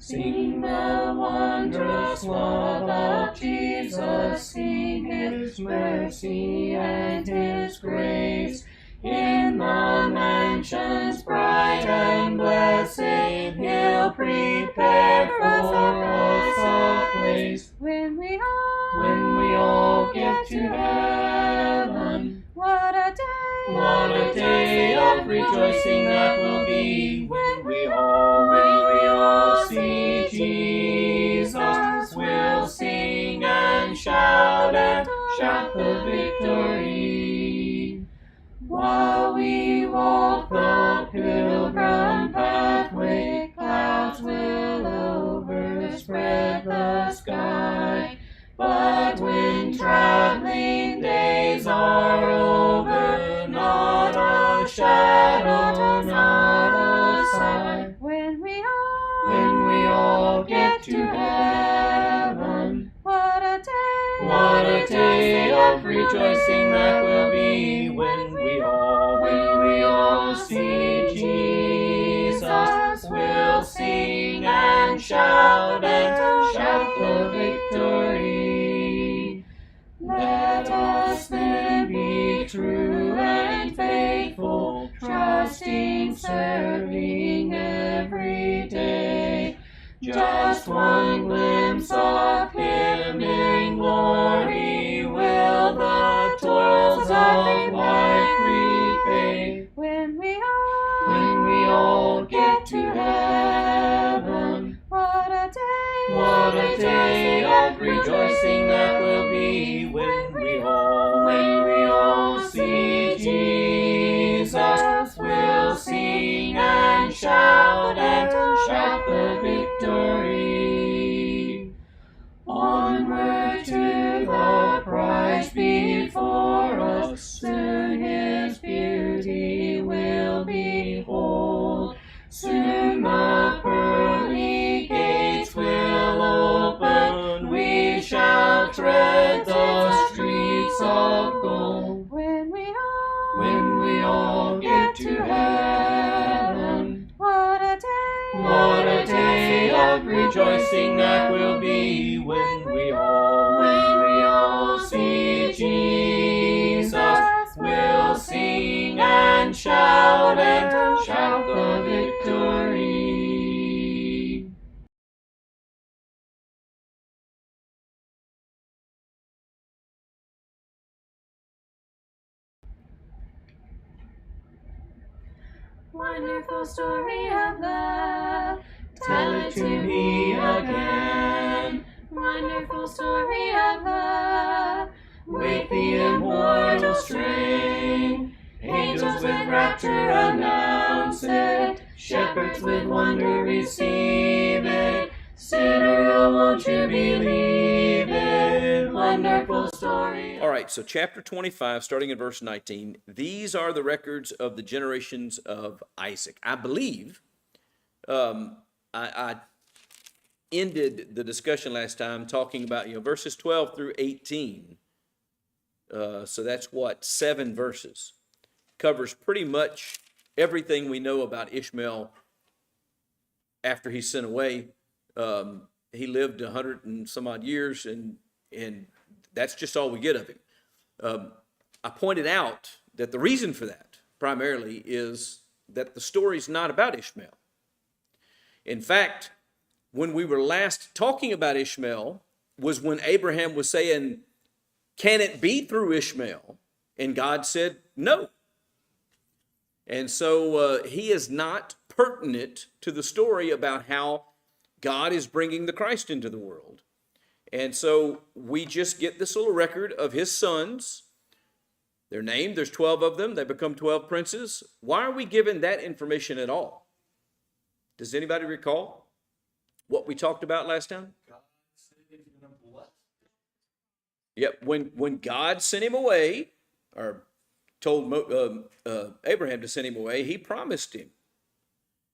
Sing the wondrous love of Jesus, sing His mercy and His grace. In the mansions bright and blessed, He'll prepare for us a place. When we all get to heaven, what a day of rejoicing that will be. When we all see Jesus, we'll sing and shout the victory. While we walk the pilgrim pathway, clouds will overspread the sky. But when traveling days are over, not a shadow, not a sigh. When we all get to heaven, what a day of rejoicing that will be. When we all see Jesus, we'll sing and shout the victory. Let us then be true and faithful, trusting, serving every day. Just one glimpse of Him in glory will the toils of life repay. When we all get to heaven, what a day of rejoicing that will be. When we all see Jesus, we'll sing and shout the victory. Onward to the prize before us, soon His beauty will behold. Soon the pearly gates will open, we shall tread the streets of gold. when we all get to heaven, what a day of rejoicing that will be. When we all see Jesus, we'll sing and shout the victory. wonderful story of love. Tell it to me again. Wonderful story of love. With the immortal strain, angels with rapture announce it, shepherds with wonder receive it. Sinner, oh, won't you believe it? Wonderful story. All right, so chapter 25, starting in verse 19, these are the records of the generations of Isaac. I believe I ended the discussion last time talking about, verses 12 through 18. So that's 7 verses. Covers pretty much everything we know about Ishmael after he's sent away. He lived 100 and some odd years, and that's just all we get of him. I pointed out that the reason for that primarily is that the story's not about Ishmael. In fact, when we were last talking about Ishmael was when Abraham was saying, can it be through Ishmael? And God said, no. And so he is not pertinent to the story about how God is bringing the Christ into the world. And so we just get this little record of his sons. They're named, there's 12 of them. They become 12 princes. Why are we given that information at all? Does anybody recall what we talked about last time? Yep, when God sent him away, or told Abraham to send him away, he promised him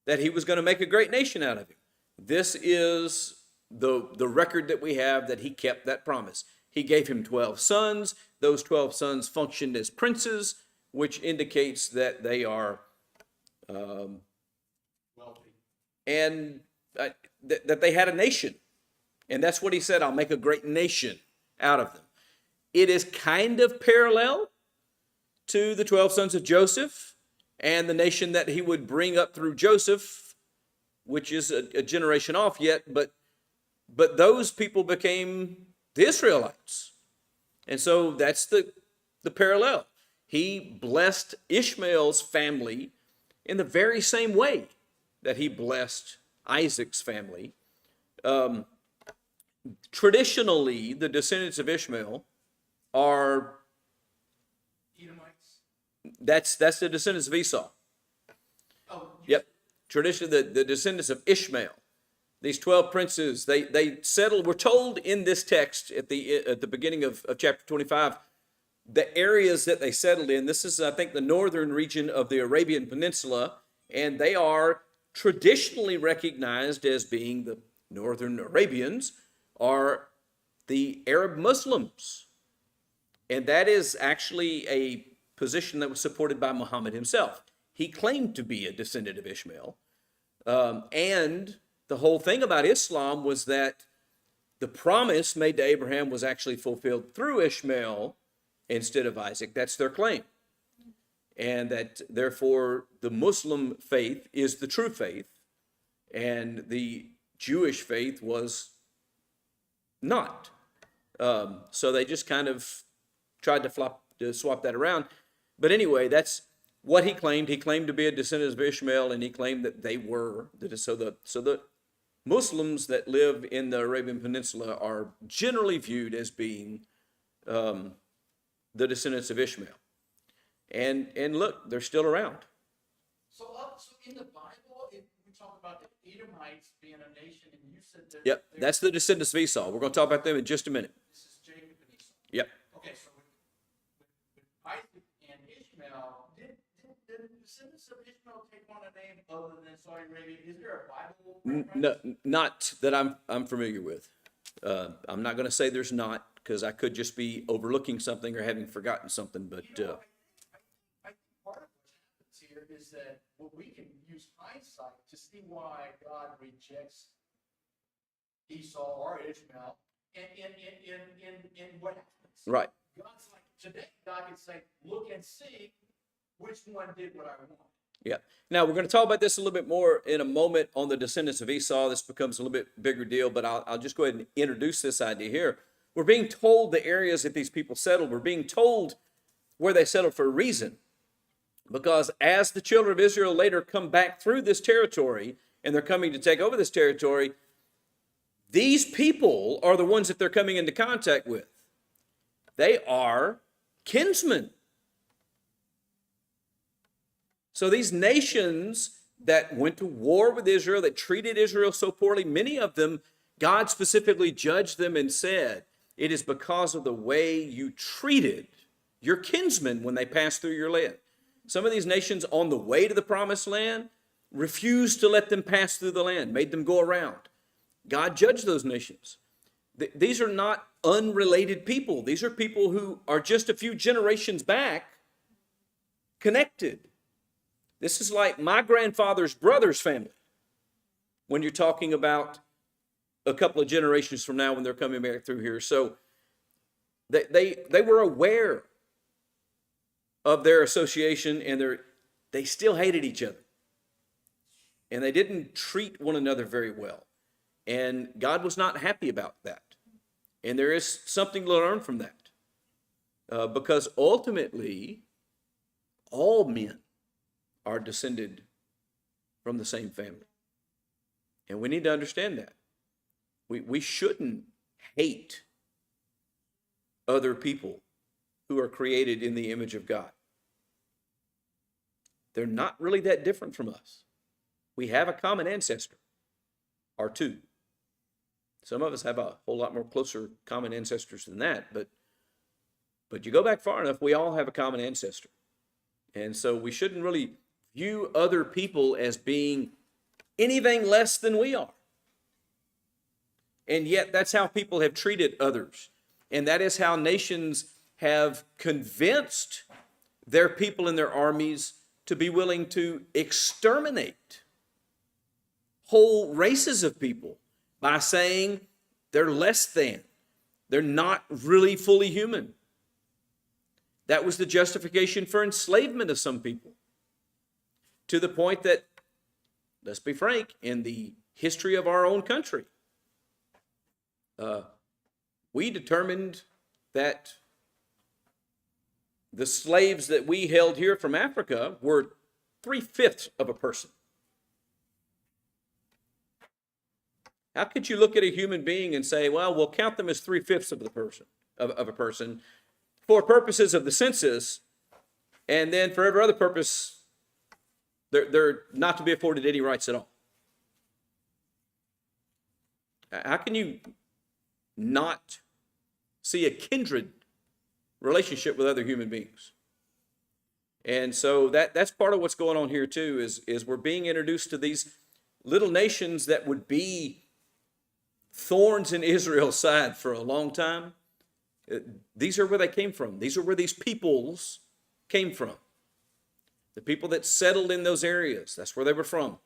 that he was going to make a great nation out of him. This is the record that we have that he kept that promise. He gave him 12 sons. Those 12 sons functioned as princes, which indicates that they are wealthy. And that they had a nation. And that's what he said, I'll make a great nation out of them. It is kind of parallel to the 12 sons of Joseph and the nation that he would bring up through Joseph, which is a generation off yet, but those people became the Israelites. And so that's the parallel. He blessed Ishmael's family in the very same way that he blessed Isaac's family. Traditionally, the descendants of Ishmael are Edomites. That's the descendants of Esau. Oh, Yep. Traditionally, the descendants of Ishmael. These 12 princes, they settled. We're told in this text at the beginning of chapter 25, the areas that they settled in. This is, I think, the northern region of the Arabian Peninsula, and they are traditionally recognized as being the northern Arabians, are the Arab Muslims. And that is actually a position that was supported by Muhammad himself. He claimed to be a descendant of Ishmael. And the whole thing about Islam was that the promise made to Abraham was actually fulfilled through Ishmael instead of Isaac. That's their claim. And that therefore the Muslim faith is the true faith, and the Jewish faith was not. So they just kind of tried to swap that around. But anyway, that's what he claimed. He claimed to be a descendant of Ishmael, and he claimed that they were. So the Muslims that live in the Arabian Peninsula are generally viewed as being the descendants of Ishmael. And look, they're still around. So in the Bible, we talk about the Edomites being a nation, and you said that. Yep, that's the descendants of Esau. We're going to talk about them in just a minute. This is Jacob and Esau. Yep. Okay, so with Isaac and Ishmael, did the descendants of Ishmael take on a name other than Saudi Arabia? Is there a Bible reference? No, not that I'm familiar with. I'm not going to say there's not, because I could just be overlooking something or having forgotten something. But I think part of what happens here is that we can use hindsight to see why God rejects Esau or Ishmael, and what happens. right. God's like, today God can say, look and see which one did what I want. Yeah. Now, we're going to talk about this a little bit more in a moment on the descendants of Esau. This becomes a little bit bigger deal, but I'll just go ahead and introduce this idea here. We're being told the areas that these people settled. We're being told where they settled for a reason. Because as the children of Israel later come back through this territory, and they're coming to take over this territory, these people are the ones that they're coming into contact with. They are kinsmen. So these nations that went to war with Israel, that treated Israel so poorly, many of them, God specifically judged them and said, it is because of the way you treated your kinsmen when they passed through your land. Some of these nations on the way to the promised land refused to let them pass through the land, made them go around. God judged those nations. These are not unrelated people. These are people who are just a few generations back connected. This is like my grandfather's brother's family when you're talking about a couple of generations from now when they're coming back through here. So they were aware of their association, and they still hated each other. And they didn't treat one another very well. And God was not happy about that. And there is something to learn from that. Because ultimately, all men are descended from the same family. And we need to understand that. We shouldn't hate other people who are created in the image of God. They're not really that different from us. We have a common ancestor, or two. Some of us have a whole lot more closer common ancestors than that, but you go back far enough, we all have a common ancestor. And so we shouldn't really view other people as being anything less than we are. And yet that's how people have treated others. And that is how nations have convinced their people and their armies to be willing to exterminate whole races of people by saying they're less than. They're not really fully human. That was the justification for enslavement of some people. To the point that, let's be frank, in the history of our own country, we determined that the slaves that we held here from Africa were 3/5 of a person. How could you look at a human being and say, well, we'll count them as 3/5 of the person, of a person, for purposes of the census, and then for every other purpose, they're not to be afforded any rights at all? How can you not see a kindred relationship with other human beings? And so that's part of what's going on here too, is we're being introduced to these little nations that would be thorns in Israel's side for a long time. These are where they came from. These are where these peoples came from. The people that settled in those areas, that's where they were from.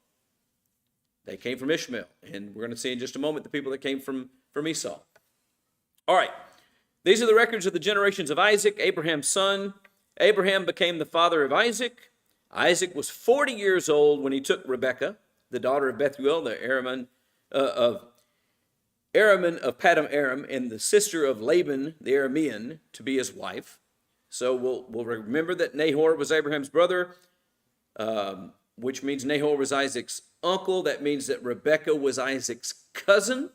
They came from Ishmael. And we're going to see in just a moment the people that came from Esau. All right. These are the records of the generations of Isaac, Abraham's son. Abraham became the father of Isaac. Isaac was 40 years old when he took Rebekah, the daughter of Bethuel, the Araman of Paddan Aram, and the sister of Laban, the Aramean, to be his wife. So we'll remember that Nahor was Abraham's brother, which means Nahor was Isaac's uncle. That means that Rebekah was Isaac's cousin.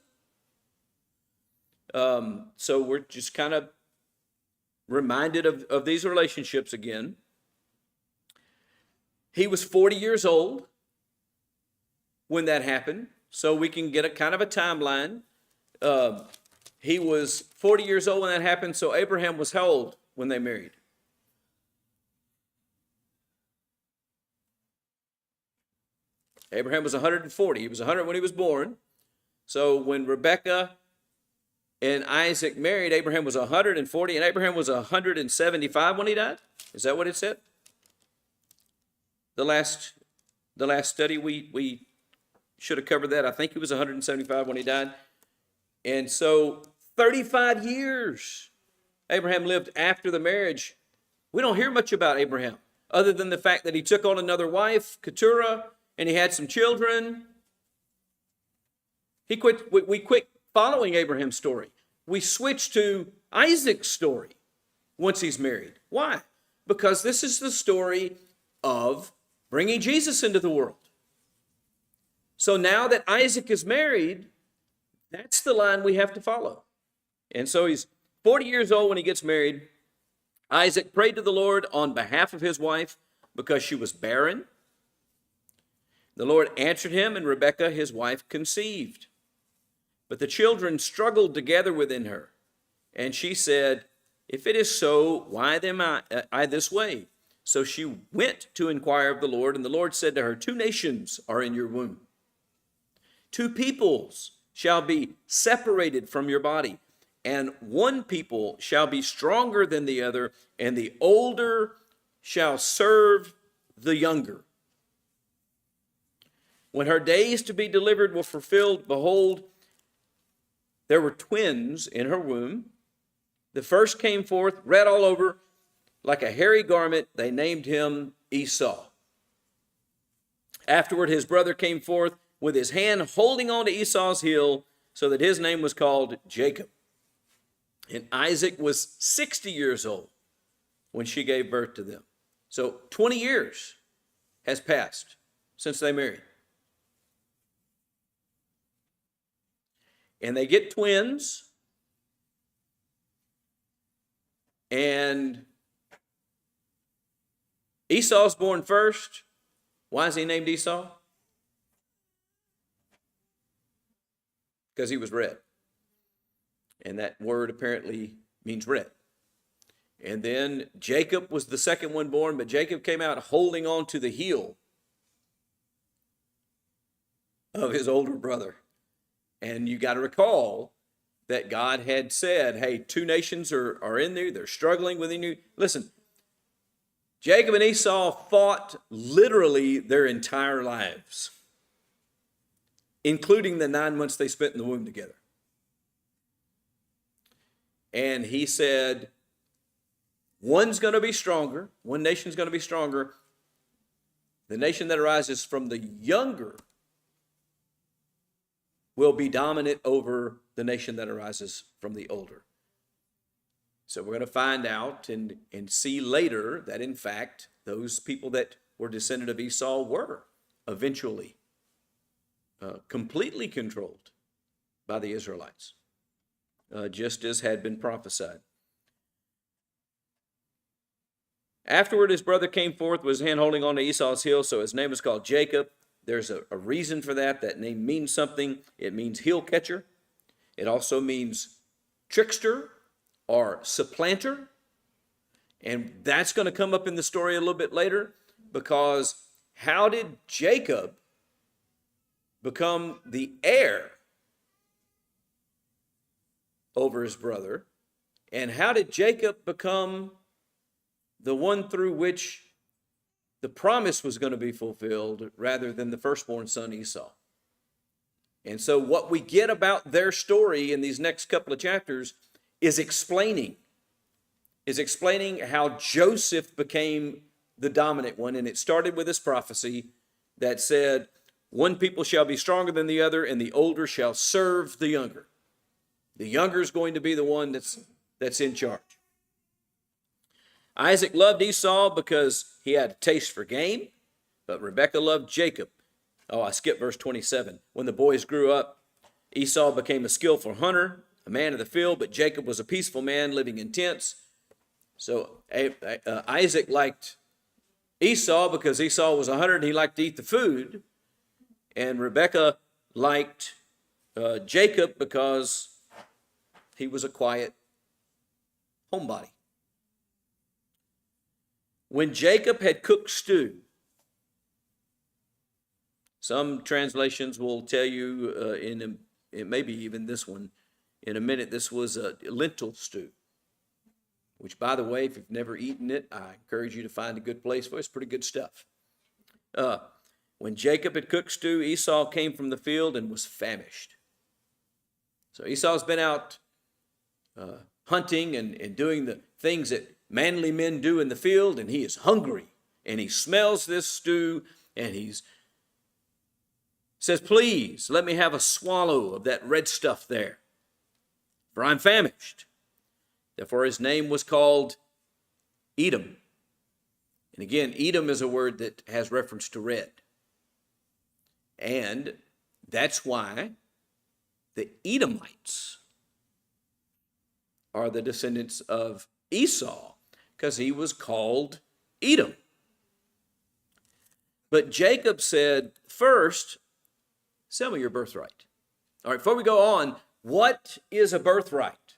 So we're just kind of reminded of these relationships again. He was 40 years old when that happened, so we can get a kind of a timeline. He was 40 years old when that happened, so Abraham was how old when they married? Abraham was 140. He was 100 when he was born. So when Rebekah and Isaac married, Abraham was 140, and Abraham was 175 when he died. Is that what it said? The last study, we should have covered that. I think he was 175 when he died. And so 35 years Abraham lived after the marriage. We don't hear much about Abraham, other than the fact that he took on another wife, Keturah, and he had some children. We quit following Abraham's story. We switch to Isaac's story once he's married. Why? Because this is the story of bringing Jesus into the world. So now that Isaac is married, that's the line we have to follow. And so he's 40 years old when he gets married. Isaac prayed to the Lord on behalf of his wife because she was barren. The Lord answered him, and Rebekah, his wife, conceived. But the children struggled together within her. And she said, if it is so, why am I this way? So she went to inquire of the Lord, and the Lord said to her, 2 nations are in your womb. 2 peoples shall be separated from your body, and one people shall be stronger than the other, and the older shall serve the younger. When her days to be delivered were fulfilled, behold, there were twins in her womb. The first came forth, red all over, like a hairy garment. They named him Esau. Afterward, his brother came forth with his hand holding on to Esau's heel, so that his name was called Jacob. And Isaac was 60 years old when she gave birth to them. So 20 years has passed since they married. And they get twins. And Esau's born first. Why is he named Esau? Because he was red. And that word apparently means red. And then Jacob was the second one born, but Jacob came out holding on to the heel of his older brother. And you got to recall that God had said, hey, 2 nations are in there. They're struggling within you. Listen, Jacob and Esau fought literally their entire lives. including the 9 months they spent in the womb together. And he said, one's going to be stronger, one nation's going to be stronger. The nation that arises from the younger will be dominant over the nation that arises from the older. So we're going to find out and see later that, in fact, those people that were descendant of Esau were eventually completely controlled by the Israelites, just as had been prophesied. Afterward, his brother came forth with his hand holding on to Esau's heel, so his name was called Jacob. There's a reason for that. That name means something. It means heel catcher. It also means trickster or supplanter. And that's going to come up in the story a little bit later, because how did Jacob become the heir over his brother? And how did Jacob become the one through which the promise was going to be fulfilled rather than the firstborn son Esau? And so what we get about their story in these next couple of chapters is explaining how Joseph became the dominant one. And it started with this prophecy that said, one people shall be stronger than the other, and the older shall serve the younger. The younger is going to be the one that's in charge. Isaac loved Esau because he had a taste for game, but Rebekah loved Jacob. Oh, I skipped verse 27. When the boys grew up, Esau became a skillful hunter, a man of the field, but Jacob was a peaceful man living in tents. So Isaac liked Esau because Esau was a hunter and he liked to eat the food. And Rebekah liked Jacob because he was a quiet homebody. When Jacob had cooked stew, some translations will tell you, maybe even this one, in a minute, this was a lentil stew, which, by the way, if you've never eaten it, I encourage you to find a good place for it. It's pretty good stuff. When Jacob had cooked stew, Esau came from the field and was famished. So Esau's been out hunting and doing the things that manly men do in the field, and he is hungry, and he smells this stew, and he says, please, let me have a swallow of that red stuff there, for I'm famished. Therefore his name was called Edom. And again, Edom is a word that has reference to red. And that's why the Edomites are the descendants of Esau, because he was called Edom. But Jacob said, first, sell me your birthright. All right, before we go on, what is a birthright?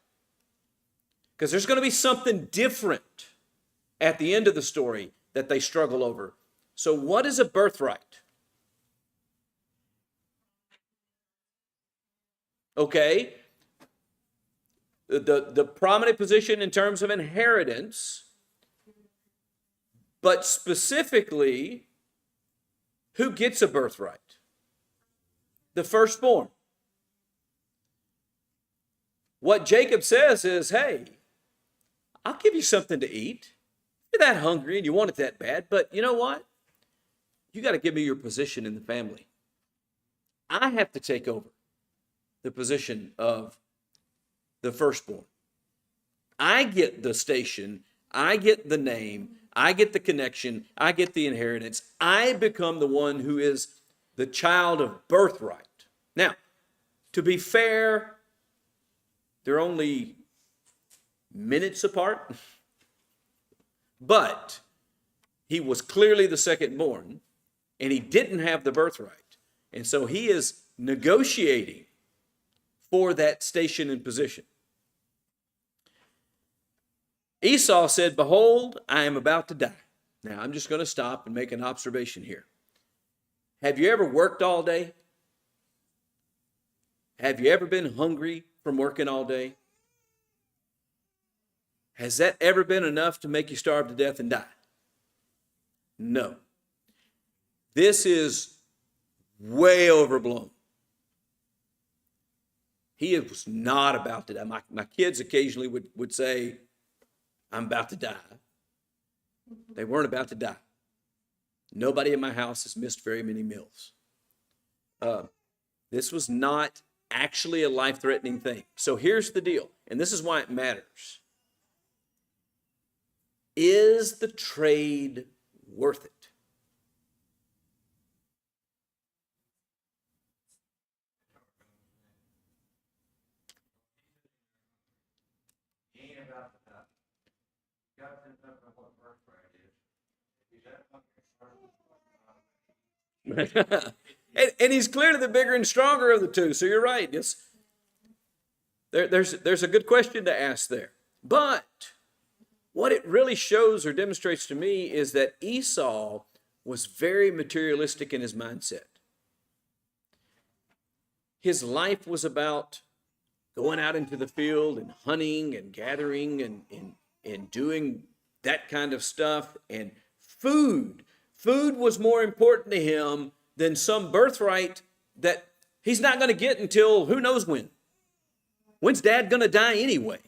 Because there's going to be something different at the end of the story that they struggle over. So what is a birthright? Okay, the prominent position in terms of inheritance, but specifically, who gets a birthright? The firstborn. What Jacob says is, hey, I'll give you something to eat. You're that hungry and you want it that bad, but you know what? You got to give me your position in the family. I have to take over the position of the firstborn. I get the station, I get the name, I get the connection, I get the inheritance. I become the one who is the child of birthright. Now, to be fair, they're only minutes apart, but he was clearly the secondborn, and he didn't have the birthright. And so he is negotiating for that station and position. Esau said, behold, I am about to die. Now, I'm just going to stop and make an observation here. Have you ever worked all day? Have you ever been hungry from working all day? Has that ever been enough to make you starve to death and die? No. This is way overblown. He was not about to die. My kids occasionally would say, I'm about to die. They weren't about to die. Nobody in my house has missed very many meals. This was not actually a life-threatening thing. So here's the deal, and this is why it matters. Is the trade worth it? And he's clearly the bigger and stronger of the two, so you're right. There's a good question to ask there. But what it really shows or demonstrates to me is that Esau was very materialistic in his mindset. His life was about going out into the field and hunting and gathering and doing that kind of stuff. And food was more important to him than some birthright that he's not going to get until who knows when. When's dad going to die anyway?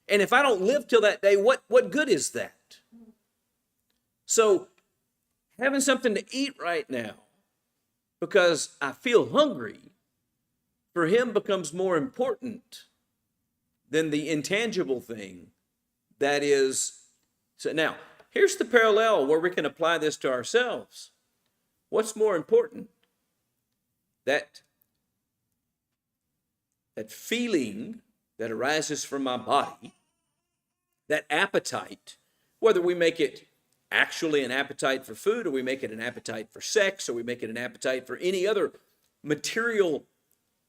And if I don't live till that day, what good is that? So having something to eat right now because I feel hungry for him becomes more important than the intangible thing that is. So now, here's the parallel where we can apply this to ourselves. What's more important? That feeling that arises from my body, that appetite, whether we make it actually an appetite for food, or we make it an appetite for sex, or we make it an appetite for any other material,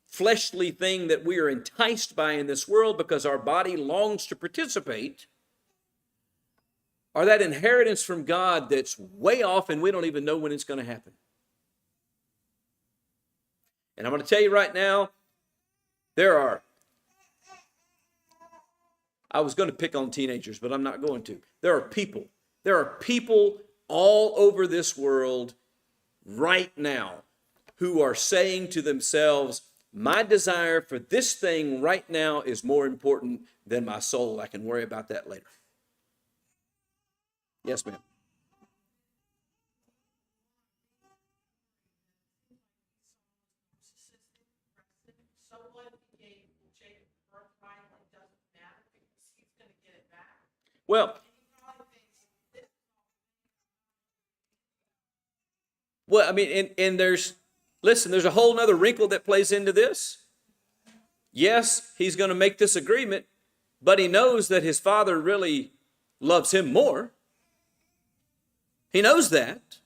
fleshly thing that we are enticed by in this world because our body longs to participate, or that inheritance from God that's way off and we don't even know when it's going to happen. And I'm going to tell you right now, I was going to pick on teenagers, but I'm not going to. There are people all over this world right now who are saying to themselves, my desire for this thing right now is more important than my soul. I can worry about that later. Yes, ma'am. Well, I mean, and there's a whole nother wrinkle that plays into this. Yes, he's going to make this agreement, but he knows that his father really loves him more. He knows that.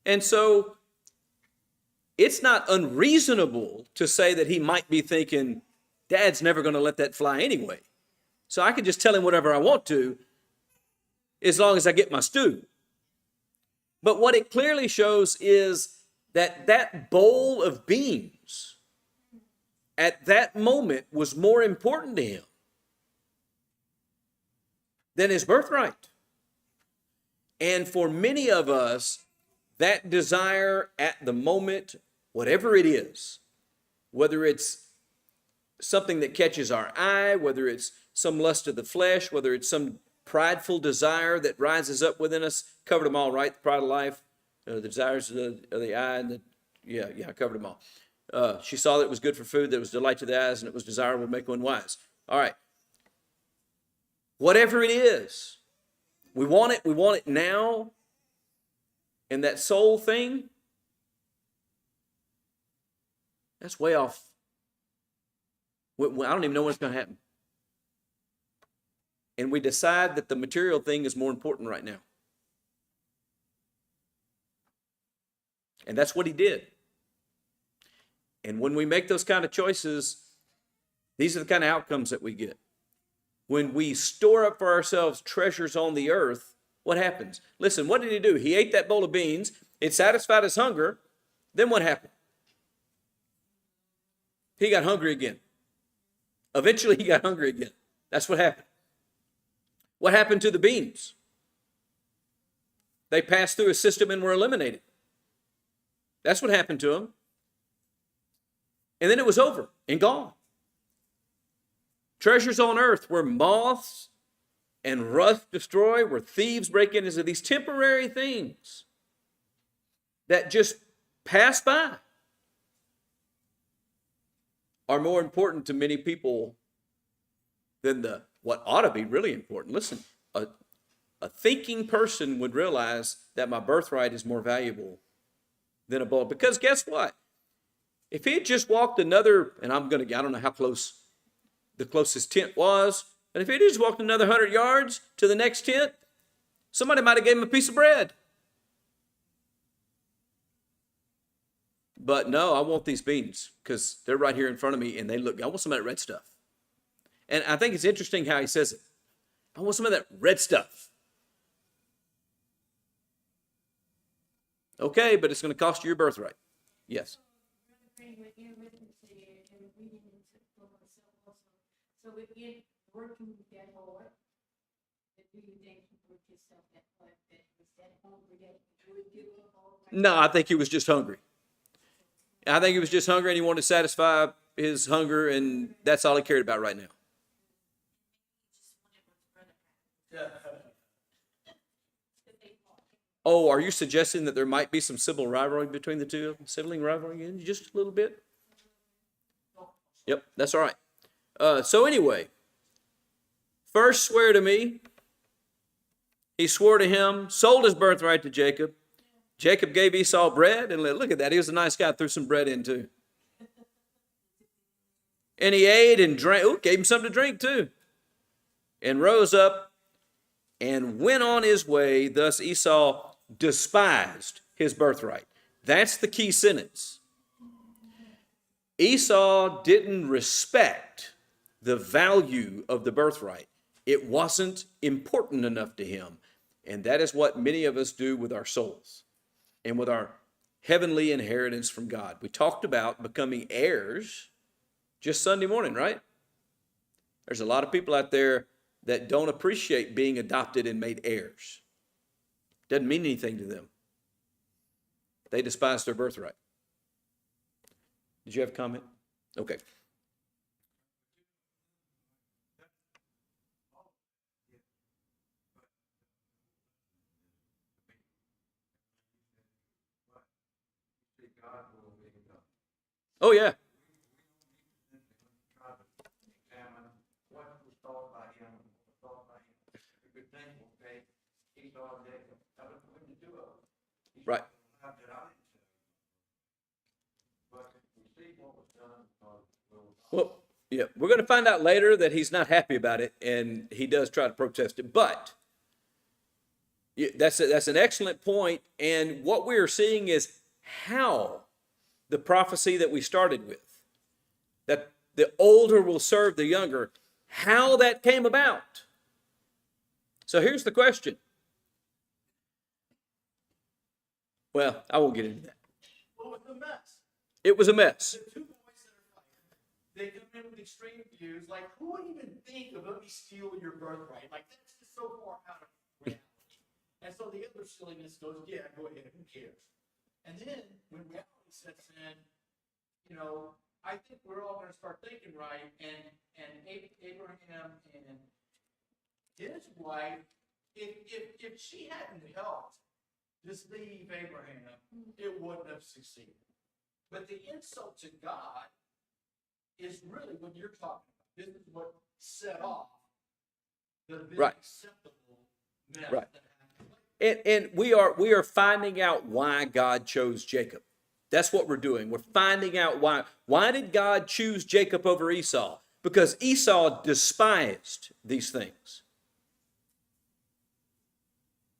And so it's not unreasonable to say that he might be thinking, Dad's never going to let that fly anyway. So I can just tell him whatever I want to as long as I get my stew. But what it clearly shows is that that bowl of beans at that moment was more important to him than his birthright. And for many of us, that desire at the moment, whatever it is, whether it's something that catches our eye, whether it's some lust of the flesh, whether it's some prideful desire that rises up within us, covered them all, right? The pride of life, the desires of the eye, and I covered them all. She saw that it was good for food, that it was delight to the eyes, and it was desirable to make one wise. All right. Whatever it is, we want it now, and that soul thing, that's way off. I don't even know when it's going to happen. And we decide that the material thing is more important right now. And that's what he did. And when we make those kind of choices, these are the kind of outcomes that we get. When we store up for ourselves treasures on the earth, what happens? Listen, what did he do? He ate that bowl of beans. It satisfied his hunger. Then what happened? He got hungry again. Eventually, he got hungry again. That's what happened. What happened to the beans? They passed through a system and were eliminated. That's what happened to them. And then it was over and gone. Treasures on earth where moths and rust destroy, where thieves break in, into these temporary things that just pass by, are more important to many people than what ought to be really important. Listen, a thinking person would realize that my birthright is more valuable than a bullet. Because guess what? If he had just walked another, and I don't know how close the closest tent was, but if he had just walked another 100 yards to the next tent, somebody might have given him a piece of bread. But no, I want these beans because they're right here in front of me and they look, I want some of that red stuff. And I think it's interesting how he says it. I want some of that red stuff. Okay, but it's going to cost you your birthright. Yes. So within working that hard, do you think you work yourself that hard, that was that hungry that you would give up all right? No, I think he was just hungry. I think he was just hungry and he wanted to satisfy his hunger, and that's all he cared about right now. Oh, are you suggesting that there might be some civil rivalry between the two of them? Sibling rivalry again? Just a little bit? Yep, that's all right. So anyway, first swear to me. He swore to him, sold his birthright to Jacob. Jacob gave Esau bread, and look at that. He was a nice guy, threw some bread in too. And he ate and drank, gave him something to drink too. And rose up and went on his way. Thus Esau despised his birthright. That's the key sentence. Esau didn't respect the value of the birthright. It wasn't important enough to him. And that is what many of us do with our souls and with our heavenly inheritance from God. We talked about becoming heirs just Sunday morning, right? There's a lot of people out there that don't appreciate being adopted and made heirs. Doesn't mean anything to them. They despise their birthright. Did you have a comment? Okay. Oh, yeah. Right. Well, yeah, we're going to find out later that he's not happy about it, and he does try to protest it. But that's an excellent point, and what we are seeing is how the prophecy that we started with, that the older will serve the younger, how that came about. So here's the question. Well, I won't get into that. Well, it was a mess. It was a mess. The two boys that are fighting, they come in with extreme views, like, who would even think of let me steal your birthright? Like, that's just so far out of reality. And so the other silliness goes, yeah, go ahead, who cares? And then when reality sets in, I think we're all going to start thinking right, and Abraham and his wife, if she hadn't helped deceive Abraham, it wouldn't have succeeded. But the insult to God is really what you're talking about. This is what set off the Right. acceptable mess Right. that happened. And we are finding out why God chose Jacob. That's what we're doing. We're finding out why. Why did God choose Jacob over Esau? Because Esau despised these things.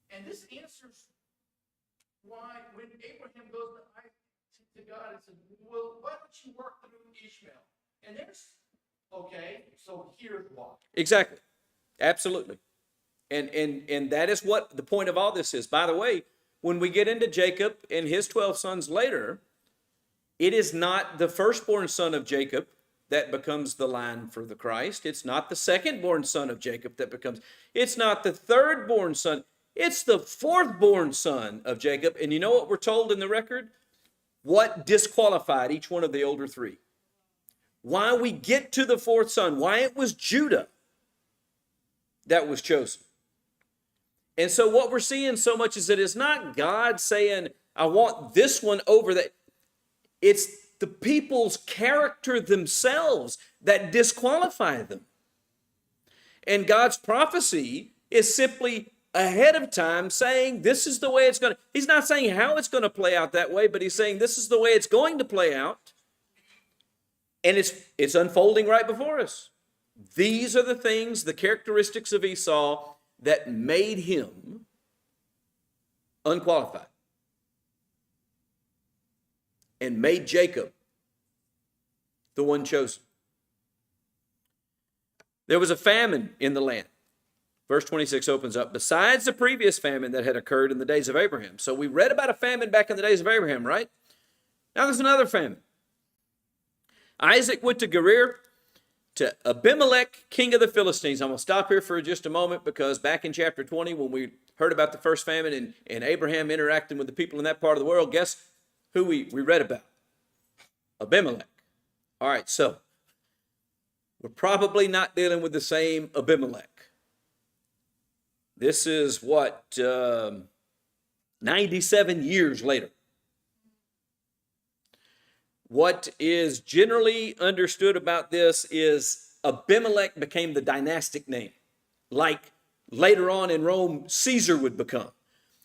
And this answers why when Abraham goes to God and says, well, why don't you work through Ishmael? And okay, so here's why. Exactly. Absolutely. And that is what the point of all this is. By the way, when we get into Jacob and his 12 sons later, it is not the firstborn son of Jacob that becomes the line for the Christ. It's not the secondborn son of Jacob that becomes, it's not the thirdborn son. It's the fourthborn son of Jacob. And you know what we're told in the record? What disqualified each one of the older three? why we get to the fourth son, why it was Judah that was chosen. And so what we're seeing so much is that it's not God saying, I want this one over that. It's the people's character themselves that disqualify them. And God's prophecy is simply ahead of time saying this is the way it's going to. He's not saying how it's going to play out that way, but he's saying this is the way it's going to play out. And it's unfolding right before us. These are the things, the characteristics of Esau that made him unqualified and made Jacob the one chosen. There was a famine in the land. Verse 26 opens up, besides the previous famine that had occurred in the days of Abraham. So we read about a famine back in the days of Abraham, right? Now there's another famine. Isaac went to Gerar, to Abimelech, king of the Philistines. I'm going to stop here for just a moment because back in chapter 20, when we heard about the first famine and Abraham interacting with the people in that part of the world, guess who we read about? Abimelech. All right, so we're probably not dealing with the same Abimelech. This is what, 97 years later. What is generally understood about this is Abimelech became the dynastic name, like later on in Rome, Caesar would become.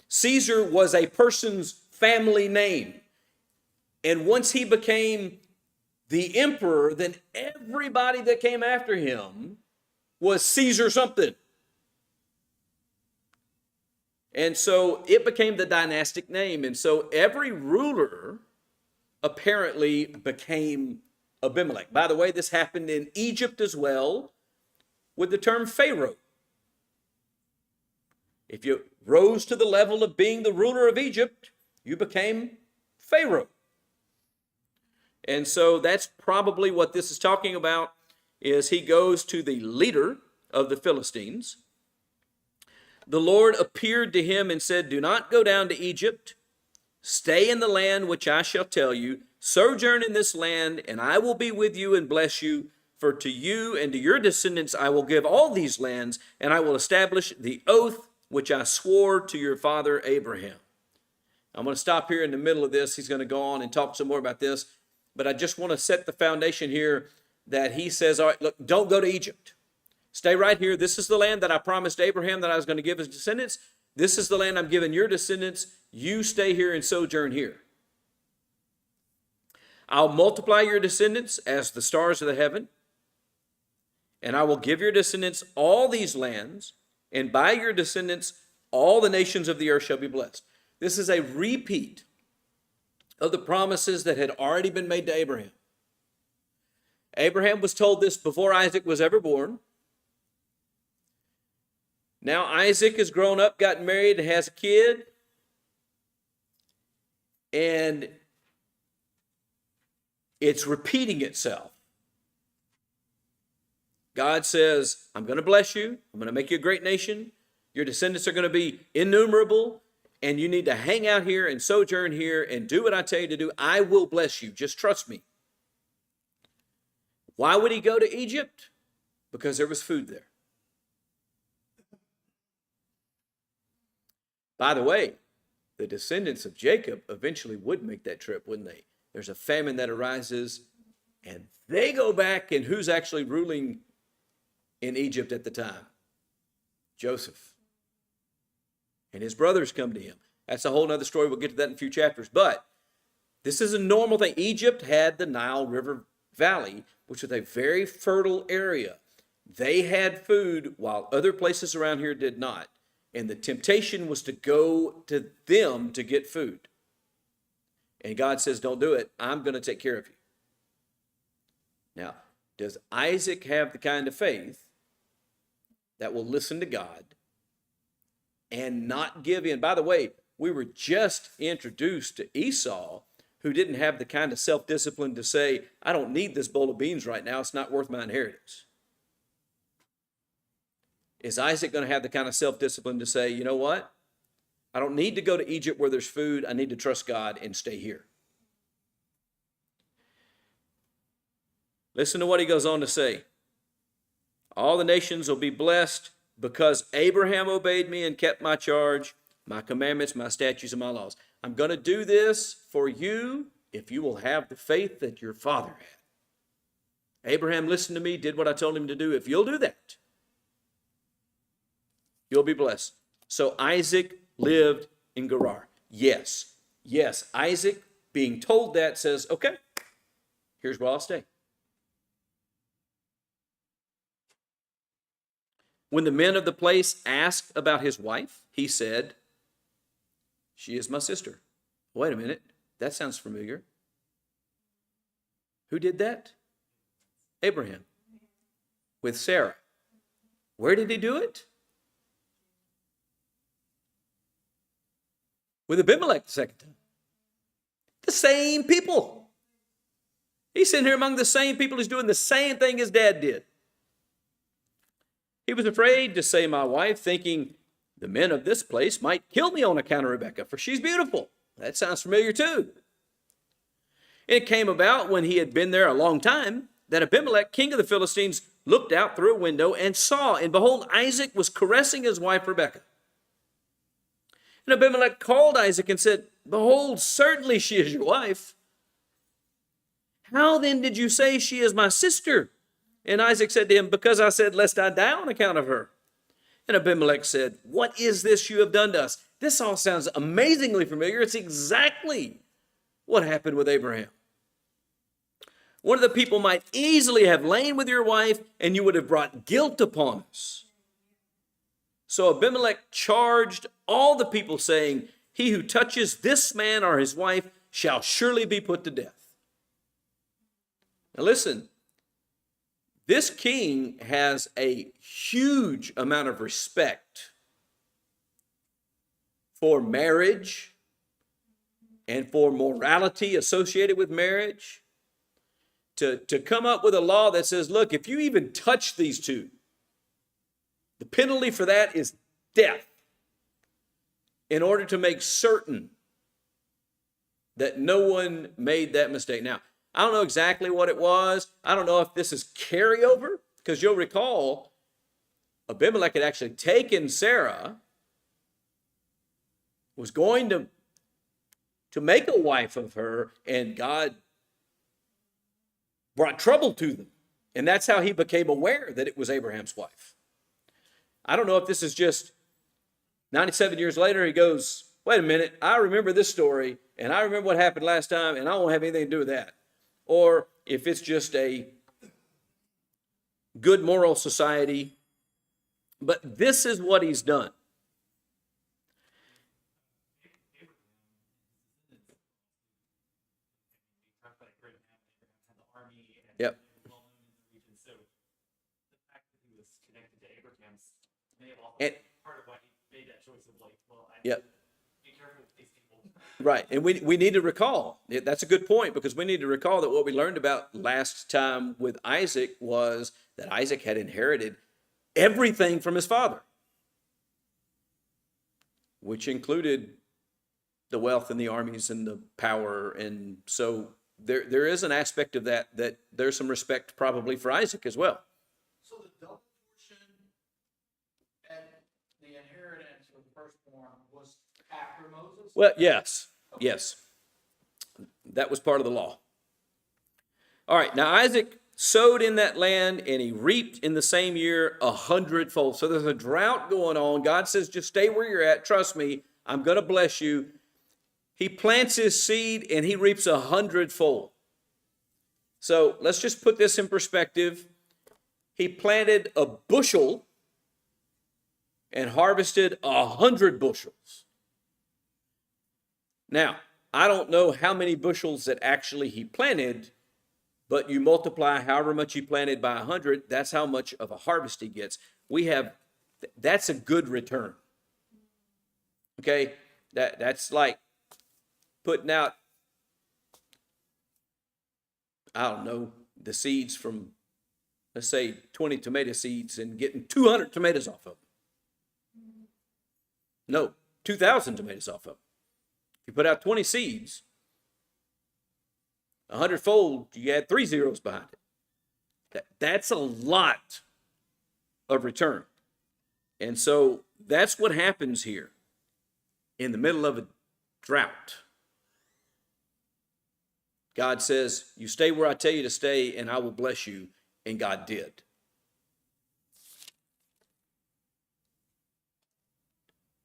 Caesar was a person's family name. And once he became the emperor, then everybody that came after him was Caesar something. And so it became the dynastic name. And so every ruler apparently became Abimelech. By the way, this happened in Egypt as well with the term Pharaoh. If you rose to the level of being the ruler of Egypt, you became Pharaoh. And so that's probably what this is talking about, is he goes to the leader of the Philistines. The Lord appeared to him and said, do not go down to Egypt. Stay in the land which I shall tell you. Sojourn in this land, and I will be with you and bless you. For to you and to your descendants I will give all these lands, and I will establish the oath which I swore to your father Abraham. I'm going to stop here in the middle of this. He's going to go on and talk some more about this. But I just want to set the foundation here that he says, all right, look, don't go to Egypt. Stay right here. This is the land that I promised Abraham that I was going to give his descendants. This is the land I'm giving your descendants. You stay here and sojourn here. I'll multiply your descendants as the stars of the heaven, and I will give your descendants all these lands, and by your descendants all the nations of the earth shall be blessed. This is a repeat of the promises that had already been made to Abraham. Abraham was told this before Isaac was ever born. Now Isaac has grown up, gotten married, and has a kid. And it's repeating itself. God says, I'm going to bless you. I'm going to make you a great nation. Your descendants are going to be innumerable. And you need to hang out here and sojourn here and do what I tell you to do. I will bless you. Just trust me. Why would he go to Egypt? Because there was food there. By the way, the descendants of Jacob eventually would make that trip, wouldn't they? There's a famine that arises, and they go back, and who's actually ruling in Egypt at the time? Joseph. And his brothers come to him. That's a whole other story. We'll get to that in a few chapters. But this is a normal thing. Egypt had the Nile River Valley, which was a very fertile area. They had food while other places around here did not. And the temptation was to go to them to get food. And God says, don't do it. I'm going to take care of you. Now, does Isaac have the kind of faith that will listen to God and not give in? By the way, we were just introduced to Esau, who didn't have the kind of self-discipline to say, I don't need this bowl of beans right now. It's not worth my inheritance. Is Isaac going to have the kind of self-discipline to say, you know what? I don't need to go to Egypt where there's food. I need to trust God and stay here. Listen to what he goes on to say. All the nations will be blessed because Abraham obeyed me and kept my charge, my commandments, my statutes, and my laws. I'm going to do this for you if you will have the faith that your father had. Abraham listened to me, did what I told him to do. If you'll do that, you'll be blessed. So Isaac lived in Gerar. Yes, Isaac, being told that, says, okay, here's where I'll stay. When the men of the place asked about his wife, he said, she is my sister. Wait a minute, that sounds familiar. Who did that? Abraham. With Sarah. Where did he do it? With Abimelech the second time. The same people. He's sitting here among the same people. He's doing the same thing his dad did. He was afraid to say my wife, thinking the men of this place might kill me on account of Rebekah, for she's beautiful. That sounds familiar too. It came about when he had been there a long time that Abimelech, king of the Philistines, looked out through a window and saw, and behold, Isaac was caressing his wife Rebekah. And Abimelech called Isaac and said, behold, certainly she is your wife. How then did you say she is my sister? And Isaac said to him, because I said, lest I die on account of her. And Abimelech said, what is this you have done to us? This all sounds amazingly familiar. It's exactly what happened with Abraham. One of the people might easily have lain with your wife, and you would have brought guilt upon us. So Abimelech charged all the people, saying, he who touches this man or his wife shall surely be put to death. Now listen, this king has a huge amount of respect for marriage and for morality associated with marriage. To come up with a law that says, look, if you even touch these two, the penalty for that is death, in order to make certain that no one made that mistake. Now, I don't know exactly what it was. I don't know if this is carryover, because you'll recall Abimelech had actually taken Sarah, was going to make a wife of her, and God brought trouble to them. And that's how he became aware that it was Abraham's wife. I don't know if this is just 97 years later, he goes, wait a minute, I remember this story, and I remember what happened last time, and I won't have anything to do with that. Or if it's just a good moral society. But this is what he's done. Yep. And, part of why he made that choice of like, well, yep. Be careful with these people. Right, and we need to recall, that's a good point, because we need to recall that what we learned about last time with Isaac was that Isaac had inherited everything from his father, which included the wealth and the armies and the power, and so there is an aspect of that there's some respect probably for Isaac as well. So the double portion and the inheritance of the firstborn was after Moses? Well, yes, okay. Yes. That was part of the law. All right, now Isaac sowed in that land, and he reaped in the same year 100-fold. So there's a drought going on. God says, just stay where you're at. Trust me, I'm going to bless you. He plants his seed, and he reaps 100-fold. So let's just put this in perspective. He planted a bushel and harvested 100 bushels. Now, I don't know how many bushels that actually he planted, but you multiply however much he planted by 100, that's how much of a harvest he gets. That's a good return. Okay? That's like putting out, I don't know, the seeds from, let's say, 20 tomato seeds and getting 200 tomatoes off of them. No, 2,000 tomatoes off of them. If you put out 20 seeds, 100-fold, you add 3 zeros behind it. That's a lot of return. And so that's what happens here in the middle of a drought. God says, you stay where I tell you to stay, and I will bless you. And God did.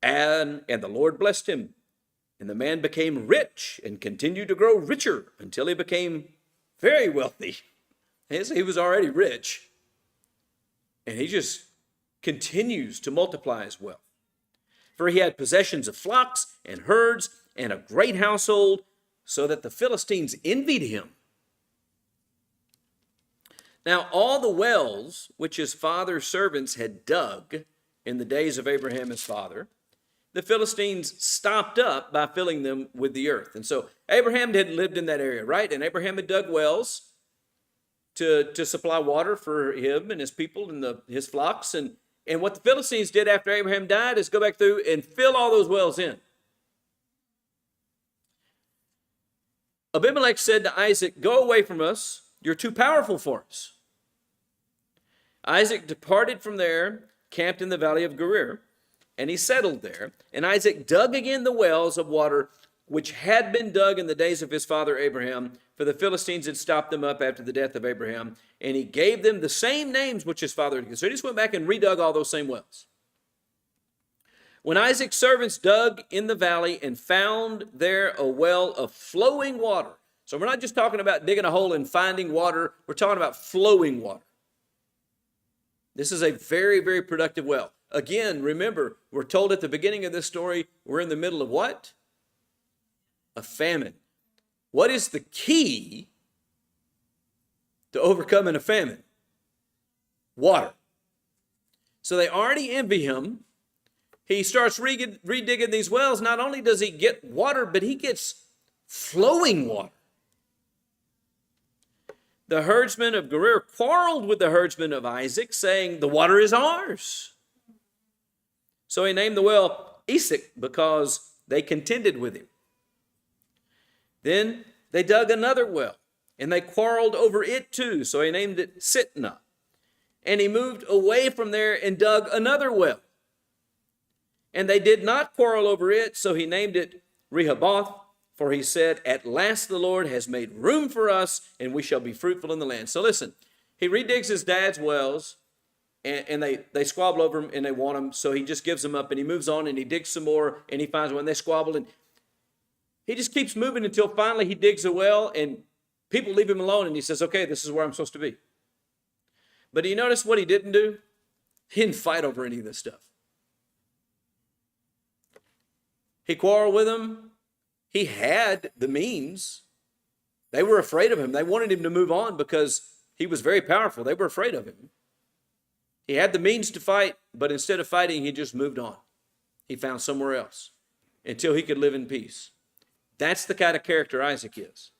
And the Lord blessed him. And the man became rich and continued to grow richer until he became very wealthy. He was already rich. And he just continues to multiply his wealth. For he had possessions of flocks and herds and a great household, so that the Philistines envied him. Now all the wells which his father's servants had dug in the days of Abraham his father, the Philistines stopped up by filling them with the earth. And so Abraham hadn't lived in that area, right? And Abraham had dug wells to supply water for him and his people and his flocks. And what the Philistines did after Abraham died is go back through and fill all those wells in. Abimelech said to Isaac, go away from us. You're too powerful for us. Isaac departed from there, camped in the valley of Gerar, and he settled there. And Isaac dug again the wells of water which had been dug in the days of his father Abraham, for the Philistines had stopped them up after the death of Abraham. And he gave them the same names which his father had given. So he just went back and redug all those same wells. When Isaac's servants dug in the valley and found there a well of flowing water. So we're not just talking about digging a hole and finding water. We're talking about flowing water. This is a very, very productive well. Again, remember, we're told at the beginning of this story, we're in the middle of what? A famine. What is the key to overcoming a famine? Water. So they already envy him. He starts redigging these wells. Not only does he get water, but he gets flowing water. The herdsmen of Gerar quarreled with the herdsmen of Isaac, saying, the water is ours. So he named the well Esek, because they contended with him. Then they dug another well, and they quarreled over it too. So he named it Sitnah. And he moved away from there and dug another well. And they did not quarrel over it, so he named it Rehoboth, for he said, at last the Lord has made room for us, and we shall be fruitful in the land. So listen, he redigs his dad's wells, and they squabble over him, and they want him, so he just gives them up, and he moves on, and he digs some more, and he finds one, and they squabble, and he just keeps moving until finally he digs a well, and people leave him alone, and he says, okay, this is where I'm supposed to be. But do you notice what he didn't do? He didn't fight over any of this stuff. He quarreled with them. He had the means. They were afraid of him. They wanted him to move on because he was very powerful. They were afraid of him. He had the means to fight, but instead of fighting, he just moved on. He found somewhere else until he could live in peace. That's the kind of character Isaac is.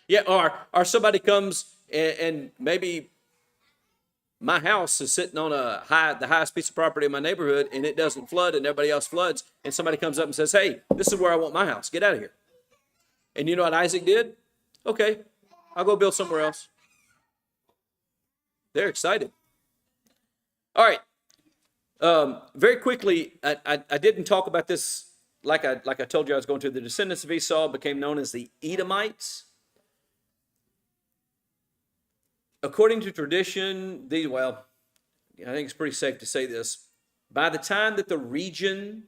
Yeah, or somebody comes and maybe my house is sitting on the highest piece of property in my neighborhood, and it doesn't flood, and everybody else floods, and somebody comes up and says, hey, this is where I want my house. Get out of here. And you know what Isaac did? Okay, I'll go build somewhere else. They're excited. All right. Very quickly, I didn't talk about this like I told you I was going to. The descendants of Esau became known as the Edomites. According to tradition, I think it's pretty safe to say this. By the time that the region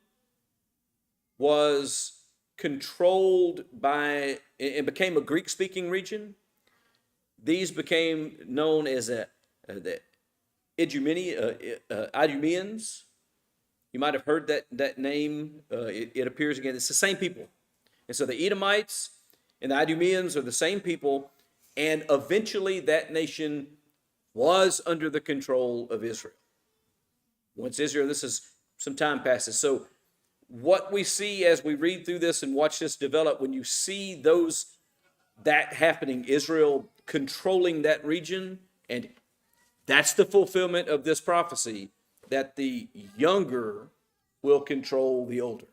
was controlled by, it became a Greek-speaking region, these became known as the Idumeans. You might have heard that name. It appears again. It's the same people. And so the Edomites and the Idumeans are the same people. And eventually that nation was under the control of Israel. Once Israel, this is some time passes. So what we see as we read through this and watch this develop, when you see that happening, Israel controlling that region, and That's the fulfillment of this prophecy, that the younger will control the older.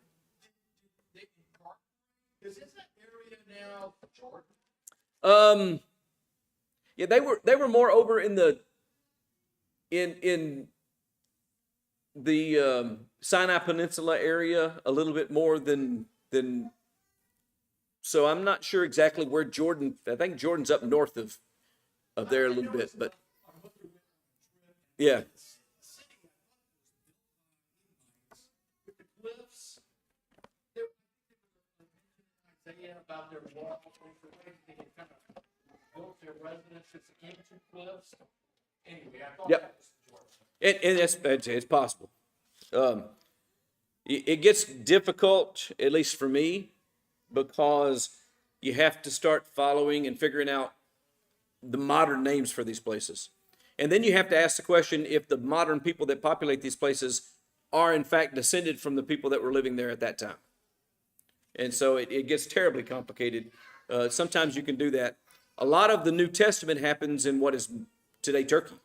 Is that area now Jordan? Yeah, they were more over in the Sinai Peninsula area a little bit more than. So I'm not sure exactly where Jordan. I think Jordan's up north of there a little bit, but yeah. With the cliffs, there Isaiah about their walls, the way they had kind of built their residences into cliffs. Anyway, I thought Yep. that was Jordan. And it's possible. It gets difficult, at least for me, because you have to start following and figuring out the modern names for these places. And then you have to ask the question if the modern people that populate these places are in fact descended from the people that were living there at that time. And so it gets terribly complicated. Sometimes you can do that. A lot of the New Testament happens in what is today Turkey.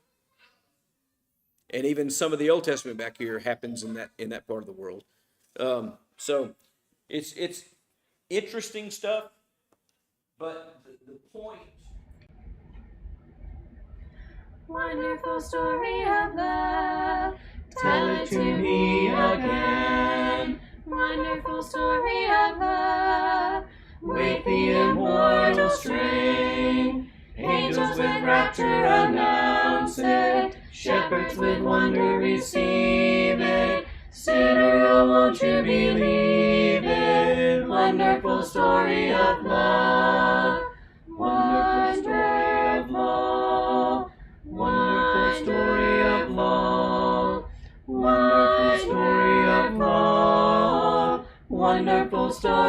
And even some of the Old Testament back here happens in that part of the world. So it's interesting stuff, but the point. Wonderful story of love, tell it to me again. Wonderful story of love, with the immortal strain. Angels with rapture announce it, shepherds with wonder receive it. Sinner, oh, won't you believe it? Wonderful story of love, wonderful story of love, wonderful story of love, wonderful story of love, wonderful story.